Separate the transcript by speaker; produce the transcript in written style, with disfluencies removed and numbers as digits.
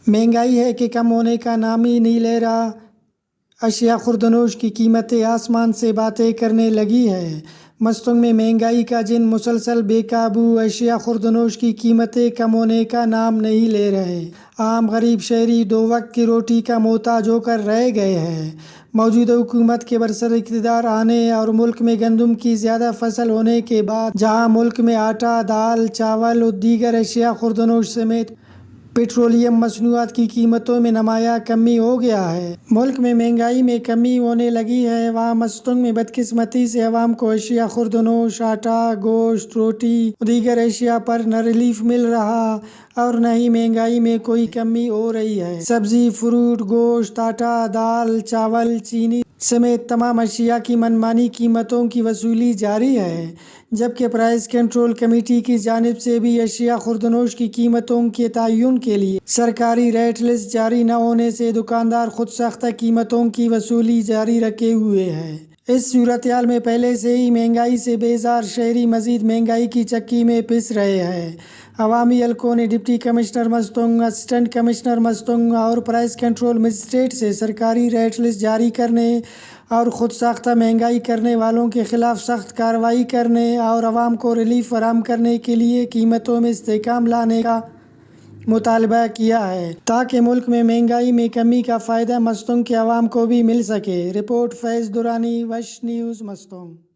Speaker 1: مہنگائی ہے کہ کم ہونے کا نام ہی نہیں لے رہا، اشیاء خوردنوش کی قیمتیں آسمان سے باتیں کرنے لگی ہے۔ مستونگ میں مہنگائی کا جن مسلسل بے قابو اشیاء خوردنوش کی قیمتیں کم ہونے کا نام نہیں لے رہے۔ عام غریب شہری دو وقت کی روٹی کا محتاج ہو کر رہ گئے ہیں۔ موجودہ حکومت کے برسر اقتدار آنے اور ملک میں گندم کی زیادہ فصل ہونے کے بعد جہاں ملک میں آٹا، دال، چاول اور دیگر اشیاء خوردنوش سمیت پیٹرولیم مصنوعات کی قیمتوں میں نمایاں کمی ہو گیا ہے، ملک میں مہنگائی میں کمی ہونے لگی ہے، وہاں مستونگ میں بدقسمتی سے عوام کو اشیاء خوردنوش، آٹا، گوشت، روٹی اور دیگر اشیاء پر نہ ریلیف مل رہا اور نہ ہی مہنگائی میں کوئی کمی ہو رہی ہے۔ سبزی، فروٹ، گوشت، آٹا، دال، چاول، چینی سمیت تمام اشیاء کی منمانی قیمتوں کی وصولی جاری ہے، جبکہ پرائس کنٹرول کمیٹی کی جانب سے بھی اشیاء خوردنوش کی قیمتوں کے تعین کے لیے سرکاری ریٹ لسٹ جاری نہ ہونے سے دکاندار خود ساختہ قیمتوں کی وصولی جاری رکھے ہوئے ہیں۔ اس صورتحال میں پہلے سے ہی مہنگائی سے بیزار شہری مزید مہنگائی کی چکی میں پس رہے ہیں۔ عوامی حلقوں نے deputy commissioner Mastung, assistant commissioner Mastung اور پرائس کنٹرول مجسٹریٹ سے سرکاری ریٹ لسٹ جاری کرنے اور خود ساختہ مہنگائی کرنے والوں کے خلاف سخت کارروائی کرنے اور عوام کو ریلیف فراہم کرنے کے لیے قیمتوں میں استحکام لانے کا مطالبہ کیا ہے، تاکہ ملک میں مہنگائی میں کمی کا فائدہ مستونگ کے عوام کو بھی مل سکے۔ رپورٹ فیض درانی، وش نیوز، مستونگ۔